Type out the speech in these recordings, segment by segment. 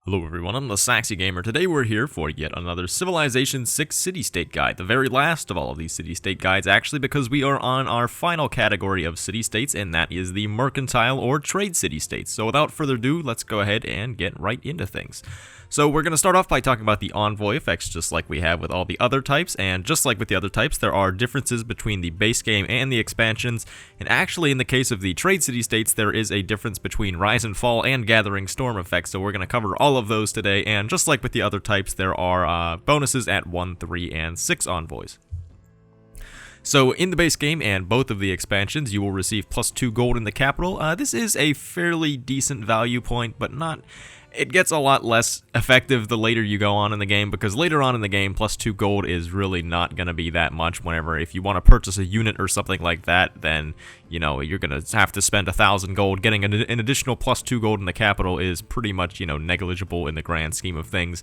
Hello everyone, I'm the Saxy Gamer. Today we're here for yet another Civilization 6 City-State guide, the very last of all of these City-State guides actually, because we are on our final category of City-States, and that is the Mercantile or Trade City-States. So without further ado, let's go ahead and get right into things. So we're going to start off by talking about the envoy effects, just like we have with all the other types, and just like with the other types, there are differences between the base game and the expansions, and actually in the case of the Trade City-States, there is a difference between Rise and Fall and Gathering Storm effects, so we're going to cover all of those today, and just like with the other types, there are bonuses at 1, 3, and 6 envoys. So in the base game and both of the expansions, you will receive plus 2 gold in the capital. This is a fairly decent value point, but not... It gets a lot less effective the later you go on in the game, because later on in the game, plus 2 gold is really not going to be that much. Whenever, if you want to purchase a unit or something like that, then, you know, you're going to have to spend 1,000 gold. Getting an additional plus 2 gold in the capital is pretty much, you know, negligible in the grand scheme of things,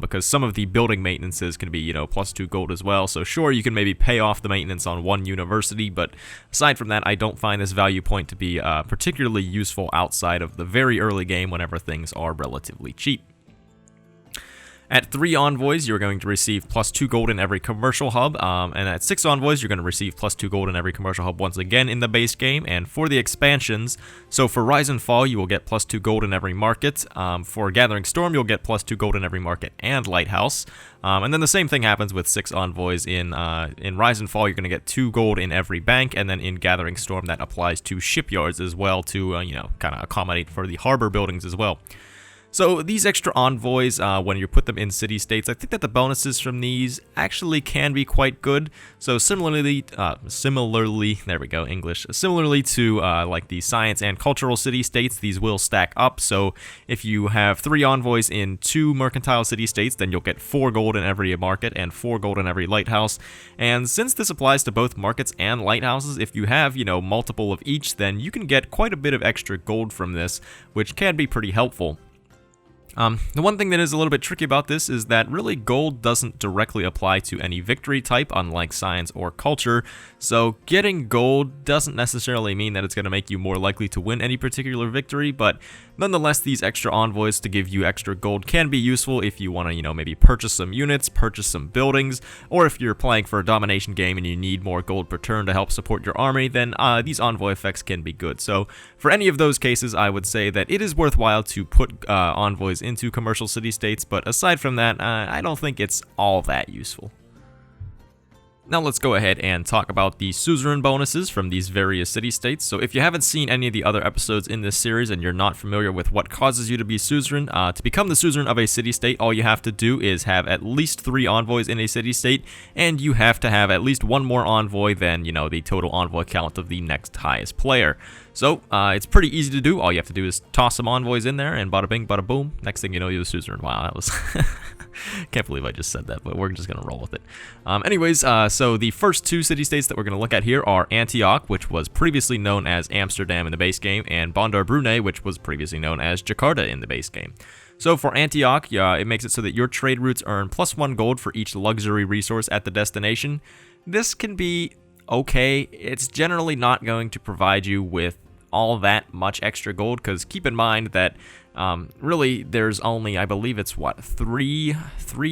because some of the building maintenances can be, you know, plus 2 gold as well. So sure, you can maybe pay off the maintenance on one university, but aside from that, I don't find this value point to be particularly useful outside of the very early game whenever things are relatively cheap. At 3 envoys, you're going to receive plus 2 gold in every commercial hub, and at 6 envoys, you're going to receive plus 2 gold in every commercial hub once again in the base game. And for the expansions, so for Rise and Fall, you will get plus 2 gold in every market. For Gathering Storm, you'll get plus 2 gold in every market and Lighthouse. And then the same thing happens with 6 envoys. In Rise and Fall, you're going to get 2 gold in every bank, and then in Gathering Storm, that applies to shipyards as well to, you know, kind of accommodate for the harbor buildings as well. So these extra envoys, when you put them in city-states, I think that the bonuses from these actually can be quite good. So similarly, there we go, English. Similarly to like the science and cultural city-states, these will stack up. So if you have 3 envoys in 2 mercantile city-states, then you'll get 4 gold in every market and 4 gold in every lighthouse. And since this applies to both markets and lighthouses, if you have, you know, multiple of each, then you can get quite a bit of extra gold from this, which can be pretty helpful. The one thing that is a little bit tricky about this is that really gold doesn't directly apply to any victory type, unlike science or culture, so getting gold doesn't necessarily mean that it's going to make you more likely to win any particular victory, but nonetheless, these extra envoys to give you extra gold can be useful if you want to, you know, maybe purchase some units, purchase some buildings, or if you're playing for a domination game and you need more gold per turn to help support your army, then these envoy effects can be good. So for any of those cases, I would say that it is worthwhile to put envoys into commercial city-states, but aside from that, I don't think it's all that useful. Now let's go ahead and talk about the suzerain bonuses from these various city-states. So if you haven't seen any of the other episodes in this series and you're not familiar with what causes you to be suzerain, to become the suzerain of a city-state, all you have to do is have at least 3 envoys in a city-state, and you have to have at least 1 more envoy than, you know, the total envoy count of the next highest player. So it's pretty easy to do. All you have to do is toss some envoys in there, and bada bing, bada boom. Next thing you know, you're the suzerain. Wow, that was... Can't believe I just said that, but we're just going to roll with it. So the first 2 city-states that we're going to look at here are Antioch, which was previously known as Amsterdam in the base game, and Bandar Brunei, which was previously known as Jakarta in the base game. So for Antioch, it makes it so that your trade routes earn plus 1 gold for each luxury resource at the destination. This can be okay. It's generally not going to provide you with all that much extra gold, because keep in mind that really there's only, I believe it's what, three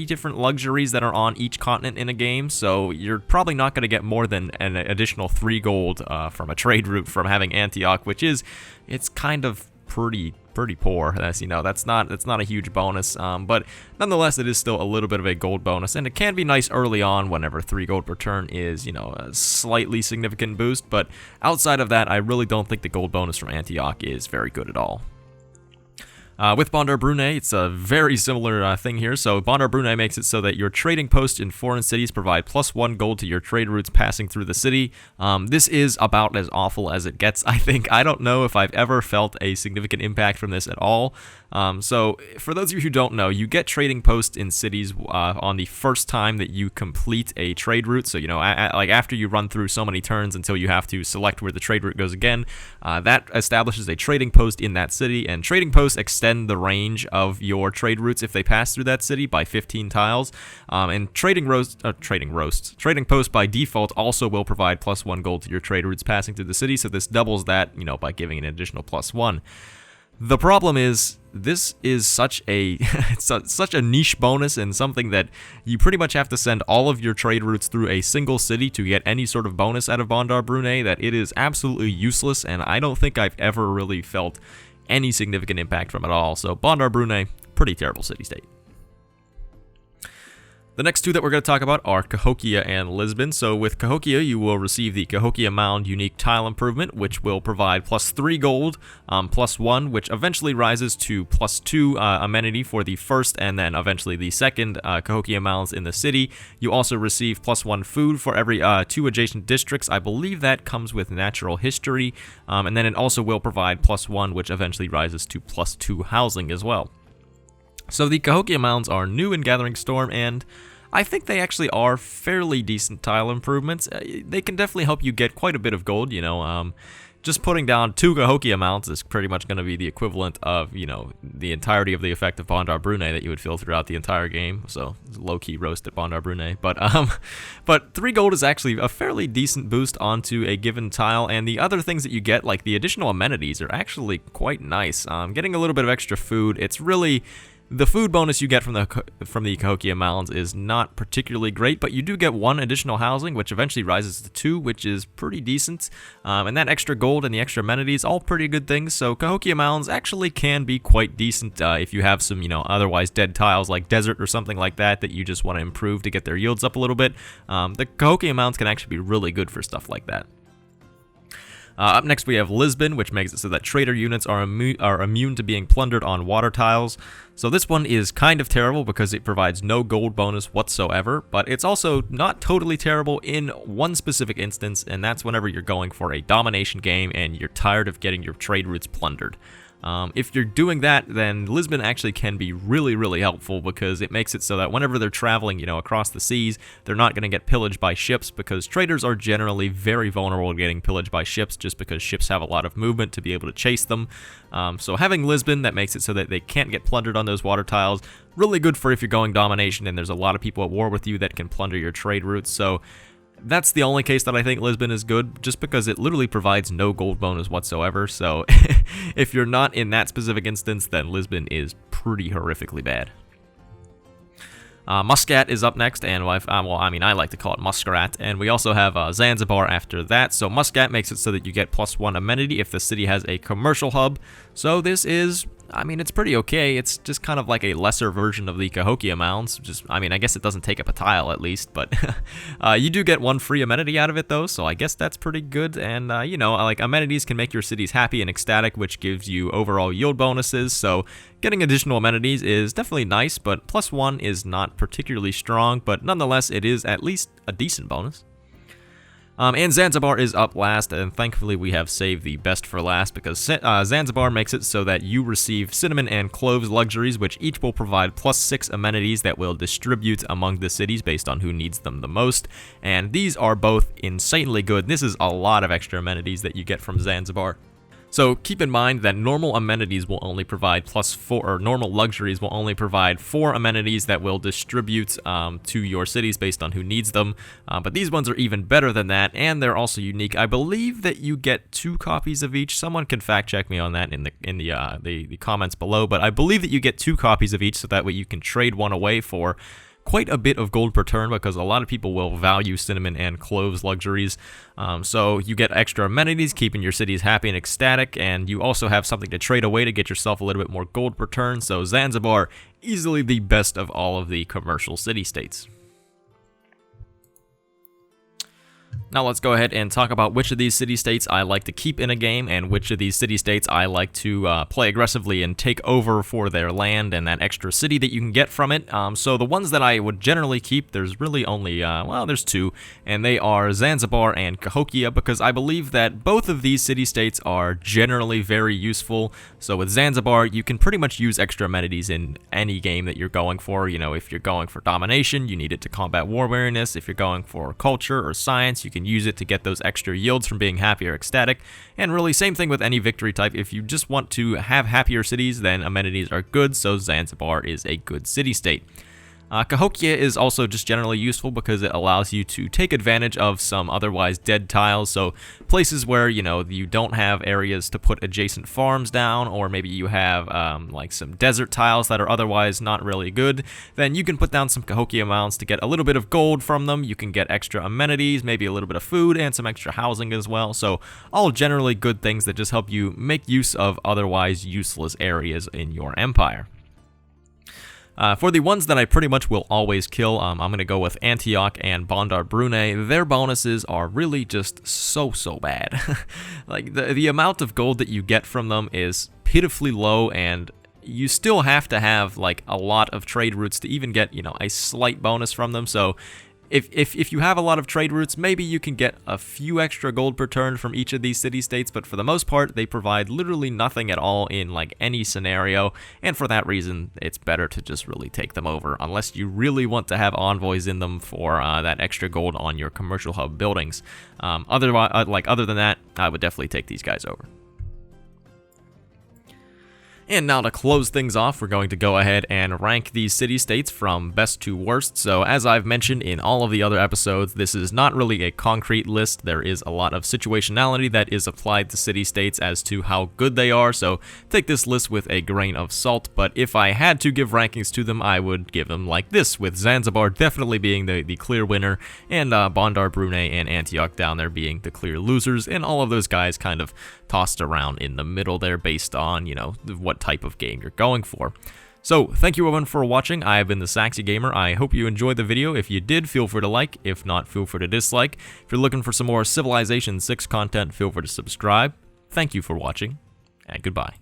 different luxuries that are on each continent in a game, so you're probably not going to get more than an additional 3 gold from a trade route from having Antioch, which is, it's kind of pretty poor. That's, you know, that's not a huge bonus, but nonetheless it is still a little bit of a gold bonus, and it can be nice early on whenever 3 gold per turn is, you know, a slightly significant boost, but outside of that, I really don't think the gold bonus from Antioch is very good at all. With Bandar Brunei, it's a very similar thing here. So Bandar Brunei makes it so that your trading posts in foreign cities provide plus 1 gold to your trade routes passing through the city. This is about as awful as it gets, I think. I don't know if I've ever felt a significant impact from this at all. So for those of you who don't know, you get trading posts in cities on the first time that you complete a trade route. So, you know, like after you run through so many turns until you have to select where the trade route goes again, that establishes a trading post in that city, and trading posts extend the range of your trade routes if they pass through that city by 15 tiles. And trading posts by default also will provide plus 1 gold to your trade routes passing through the city, so this doubles that, you know, by giving an additional plus 1. The problem is, this is such a such a niche bonus and something that you pretty much have to send all of your trade routes through a single city to get any sort of bonus out of Bandar Brunei, that it is absolutely useless, and I don't think I've ever really felt any significant impact from it all. So Bandar Brunei, pretty terrible city-state. The next two that we're going to talk about are Cahokia and Lisbon. So with Cahokia, you will receive the Cahokia Mound unique tile improvement, which will provide +3 gold, +1, which eventually rises to +2 amenity for the first and then eventually the second Cahokia Mounds in the city. You also receive +1 food for every 2 adjacent districts. I believe that comes with natural history, and then it also will provide +1, which eventually rises to +2 housing as well. So the Cahokia Mounds are new in Gathering Storm, and I think they actually are fairly decent tile improvements. They can definitely help you get quite a bit of gold, you know. Just putting down 2 Cahokia Mounds is pretty much going to be the equivalent of, you know, the entirety of the effect of Bandar Brunei that you would feel throughout the entire game. So, low-key roast at Bandar Brunei. But 3 gold is actually a fairly decent boost onto a given tile, and the other things that you get, like the additional amenities, are actually quite nice. Getting a little bit of extra food, it's really... The food bonus you get from the Cahokia Mounds is not particularly great, but you do get 1 additional housing, which eventually rises to 2, which is pretty decent. And that extra gold and the extra amenities, all pretty good things. So Cahokia Mounds actually can be quite decent if you have some, you know, otherwise dead tiles like desert or something like that that you just want to improve to get their yields up a little bit. The Cahokia Mounds can actually be really good for stuff like that. Up next we have Lisbon, which makes it so that trader units are immune to being plundered on water tiles. So this one is kind of terrible because it provides no gold bonus whatsoever, but it's also not totally terrible in one specific instance, and that's whenever you're going for a domination game and you're tired of getting your trade routes plundered. If you're doing that, then Lisbon actually can be really, really helpful because it makes it so that whenever they're traveling, you know, across the seas, they're not going to get pillaged by ships because traders are generally very vulnerable to getting pillaged by ships just because ships have a lot of movement to be able to chase them. So having Lisbon, that makes it so that they can't get plundered on those water tiles. Really good for if you're going domination and there's a lot of people at war with you that can plunder your trade routes. So that's the only case that I think Lisbon is good, just because it literally provides no gold bonus whatsoever. So if you're not in that specific instance, then Lisbon is pretty horrifically bad. Muscat is up next, and I like to call it Muscat, and we also have Zanzibar after that. So Muscat makes it so that you get +1 amenity if the city has a commercial hub. So this is, it's pretty okay. It's just kind of like a lesser version of the Cahokia Mounds. I guess it doesn't take up a tile at least, but you do get 1 free amenity out of it though, so I guess that's pretty good. And like amenities can make your cities happy and ecstatic, which gives you overall yield bonuses. So getting additional amenities is definitely nice, but +1 is not particularly strong, but nonetheless it is at least a decent bonus. And Zanzibar is up last, and thankfully we have saved the best for last because Zanzibar makes it so that you receive cinnamon and cloves luxuries, which each will provide +6 amenities that will distribute among the cities based on who needs them the most. And these are both insanely good. This is a lot of extra amenities that you get from Zanzibar. So keep in mind that normal amenities will only provide +4, or normal luxuries will only provide 4 amenities that will distribute to your cities based on who needs them. But these ones are even better than that, and they're also unique. I believe that you get 2 copies of each. Someone can fact check me on that in the comments below. But I believe that you get 2 copies of each, so that way you can trade one away for quite a bit of gold per turn, because a lot of people will value cinnamon and cloves luxuries. So you get extra amenities, keeping your cities happy and ecstatic, and you also have something to trade away to get yourself a little bit more gold per turn. So Zanzibar, easily the best of all of the commercial city-states. Now let's go ahead and talk about which of these city-states I like to keep in a game and which of these city-states I like to play aggressively and take over for their land and that extra city that you can get from it. So the ones that I would generally keep, there's really only, there's 2, and they are Zanzibar and Cahokia, because I believe that both of these city-states are generally very useful. So with Zanzibar, you can pretty much use extra amenities in any game that you're going for. You know, if you're going for domination, you need it to combat war weariness. If you're going for culture or science, you can use it to get those extra yields from being happy or ecstatic. And really, same thing with any victory type. If you just want to have happier cities, then amenities are good, so Zanzibar is a good city-state. Cahokia is also just generally useful because it allows you to take advantage of some otherwise dead tiles, so places where, you know, you don't have areas to put adjacent farms down, or maybe you have like some desert tiles that are otherwise not really good, then you can put down some Cahokia mounds to get a little bit of gold from them. You can get extra amenities, maybe a little bit of food, and some extra housing as well, so all generally good things that just help you make use of otherwise useless areas in your empire. For the ones that I pretty much will always kill, I'm going to go with Antioch and Brunei. Their bonuses are really just so bad. Like, the amount of gold that you get from them is pitifully low, and you still have to have, like, a lot of trade routes to even get, you know, a slight bonus from them, so if you have a lot of trade routes, maybe you can get a few extra gold per turn from each of these city-states, but for the most part, they provide literally nothing at all in, like, any scenario, and for that reason, it's better to just really take them over, unless you really want to have envoys in them for that extra gold on your commercial hub buildings. Other than that, I would definitely take these guys over. And now to close things off, we're going to go ahead and rank these city-states from best to worst. So as I've mentioned in all of the other episodes, this is not really a concrete list. There is a lot of situationality that is applied to city-states as to how good they are, so take this list with a grain of salt. But if I had to give rankings to them, I would give them like this, with Zanzibar definitely being the clear winner, and Brunei and Antioch down there being the clear losers, and all of those guys kind of tossed around in the middle there based on, you know, what type of game you're going for. So, thank you everyone for watching. I have been the Saxy Gamer. I hope you enjoyed the video. If you did, feel free to like. If not, feel free to dislike. If you're looking for some more Civilization 6 content, feel free to subscribe. Thank you for watching, and goodbye.